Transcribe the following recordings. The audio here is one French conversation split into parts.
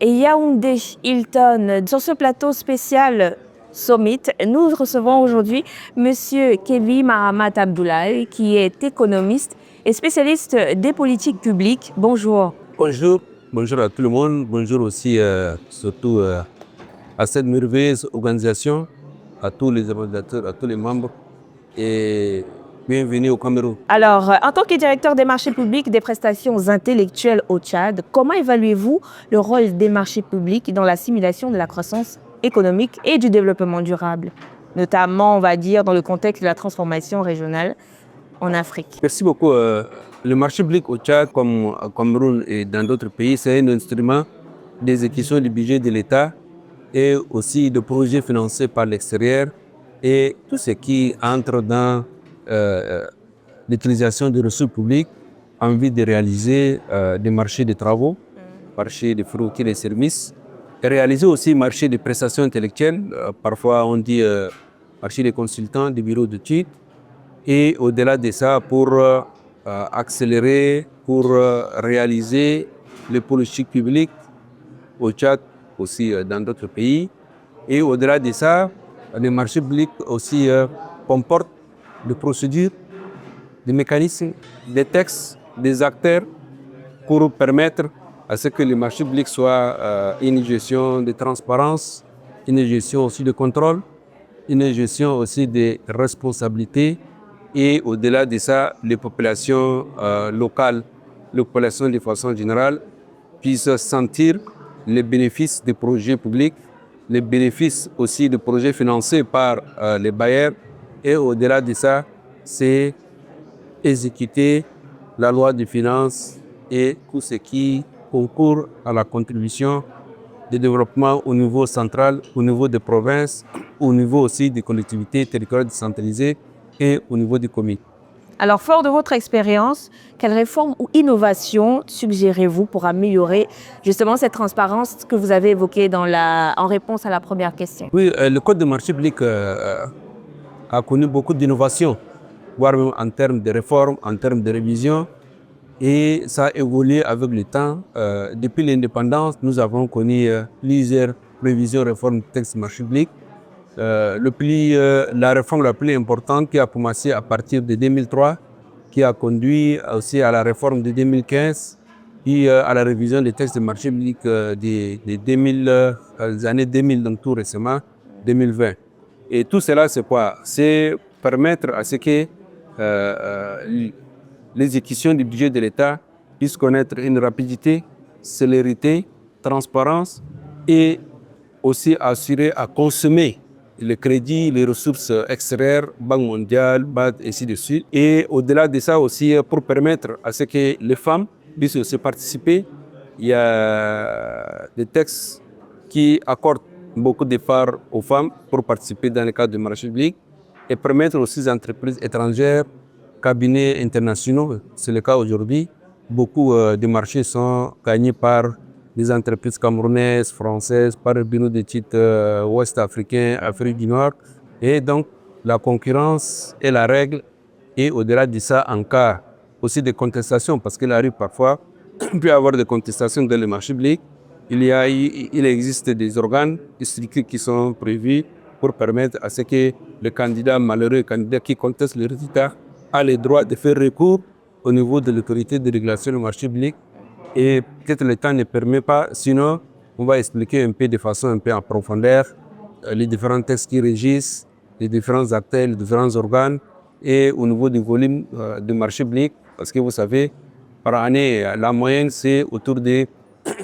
et Yaoundé Hilton. Sur ce plateau spécial Summit, nous recevons aujourd'hui Monsieur Kebby Mahamat Abdoulaye, qui est économiste et spécialiste des politiques publiques. Bonjour. Bonjour, bonjour à tout le monde, bonjour aussi surtout à cette merveilleuse organisation, à tous les organisateurs, à tous les membres et bienvenue au Cameroun. Alors, en tant que directeur des marchés publics des prestations intellectuelles au Tchad, comment évaluez-vous le rôle des marchés publics dans la simulation de la croissance économique et du développement durable, notamment, on va dire, dans le contexte de la transformation régionale en Afrique? Merci beaucoup. Le marché public au Tchad, comme au Cameroun et dans d'autres pays, c'est un instrument d'exécution du budget de l'État et aussi de projets financés par l'extérieur et tout ce qui entre dans l'utilisation des ressources publiques en vue de réaliser des marchés de travaux, marchés de fournitures et services, et réaliser aussi marché de prestations intellectuelles, parfois on dit marché des consultants, des bureaux d'études, et au-delà de ça, pour accélérer, pour réaliser les politiques publiques au Tchad, aussi dans d'autres pays. Et au-delà de ça, les marchés publics aussi comportent des procédures, des mécanismes, des textes, des acteurs pour permettre à ce que les marchés publics soient une gestion de transparence, une gestion aussi de contrôle, une gestion aussi de responsabilité et au-delà de ça, les populations locales, les populations de façon générale puissent sentir les bénéfices des projets publics, les bénéfices aussi des projets financés par les bailleurs et au-delà de ça, c'est exécuter la loi des finances et tout ce qui concourt à la contribution de développement au niveau central, au niveau des provinces, au niveau aussi des collectivités territoriales décentralisées et au niveau des communes. Alors, fort de votre expérience, quelles réformes ou innovations suggérez-vous pour améliorer justement cette transparence que vous avez évoquée en réponse à la première question? Oui, le code de marché public a connu beaucoup d'innovations, voire même en termes de réformes, en termes de révision, et ça a évolué avec le temps. Depuis l'indépendance, nous avons connu plusieurs révisions, réformes du texte de marché public. La réforme la plus importante qui a commencé à partir de 2003, qui a conduit aussi à la réforme de 2015, puis à la révision des textes de marché public des années 2000, donc tout récemment, 2020. Et tout cela, c'est quoi? C'est permettre à ce que l'exécution du budget de l'État puisse connaître une rapidité, célérité, transparence et aussi assurer à consommer le crédit, les ressources extérieures, Banque mondiale, BAD, ainsi de suite. Et au-delà de ça aussi, pour permettre à ce que les femmes puissent aussi participer, il y a des textes qui accordent beaucoup d'efforts aux femmes pour participer dans le cadre du marché public et permettre aussi aux entreprises étrangères, cabinets internationaux, c'est le cas aujourd'hui, beaucoup de marchés sont gagnés par des entreprises camerounaises, françaises, par le bureau d'études ouest africain, Afrique du Nord. Et donc, la concurrence est la règle. Et au-delà de ça, en cas aussi de contestation, parce qu'il arrive parfois, il peut y avoir des contestations dans les marchés publics, il existe des organes, des structures qui sont prévus pour permettre à ce que le candidat, malheureux candidat qui conteste le résultat, a le droit de faire recours au niveau de l'autorité de régulation du marché public. Et peut-être le temps ne permet pas, sinon on va expliquer un peu de façon un peu en profondeur les différents textes qui régissent, les différents acteurs, les différents organes et au niveau du volume du marché public, parce que vous savez, par année, la moyenne c'est autour de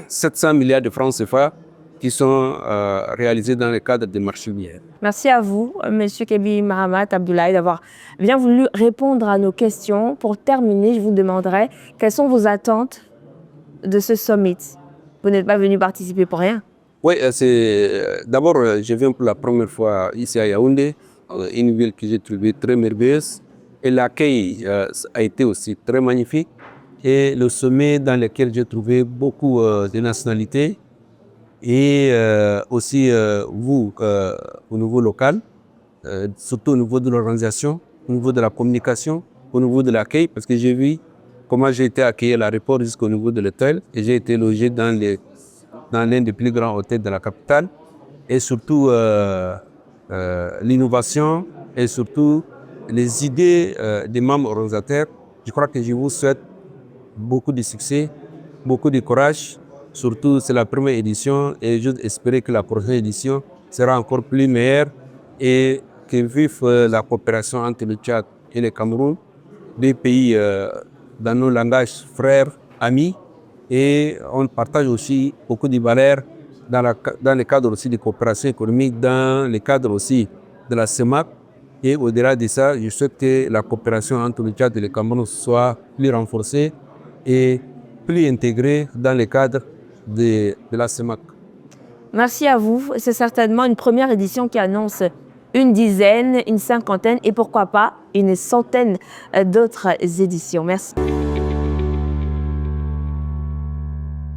700 milliards de francs CFA qui sont réalisés dans le cadre des marchés publics. Merci à vous, Monsieur Kebby Mahamat Abdoulaye, d'avoir bien voulu répondre à nos questions. Pour terminer, je vous demanderai quelles sont vos attentes de ce summit. Vous n'êtes pas venu participer pour rien. Oui, d'abord, je viens pour la première fois ici à Yaoundé, une ville que j'ai trouvée très merveilleuse. Et l'accueil a été aussi très magnifique. Et le sommet dans lequel j'ai trouvé beaucoup de nationalités. Et aussi vous, au niveau local, surtout au niveau de l'organisation, au niveau de la communication, au niveau de l'accueil, parce que j'ai vu comment j'ai été accueilli à l'aéroport jusqu'au niveau de l'hôtel et j'ai été logé dans les dans l'un des plus grands hôtels de la capitale, et surtout l'innovation et surtout les idées des membres organisateurs. Je crois que je vous souhaite beaucoup de succès, beaucoup de courage. Surtout, c'est la première édition et j'ose espérer que la prochaine édition sera encore plus meilleure et que vive la coopération entre le Tchad et le Cameroun, deux pays dans nos langages frères, amis, et on partage aussi beaucoup de valeurs dans le cadre aussi de coopération économique, dans le cadre aussi de la CEMAC. Et au-delà de ça, je souhaite que la coopération entre le Tchad et le Cameroun soit plus renforcée et plus intégrée dans le cadre de la CEMAC. Merci à vous. C'est certainement une première édition qui annonce une dizaine, une cinquantaine et pourquoi pas une centaine d'autres éditions. Merci.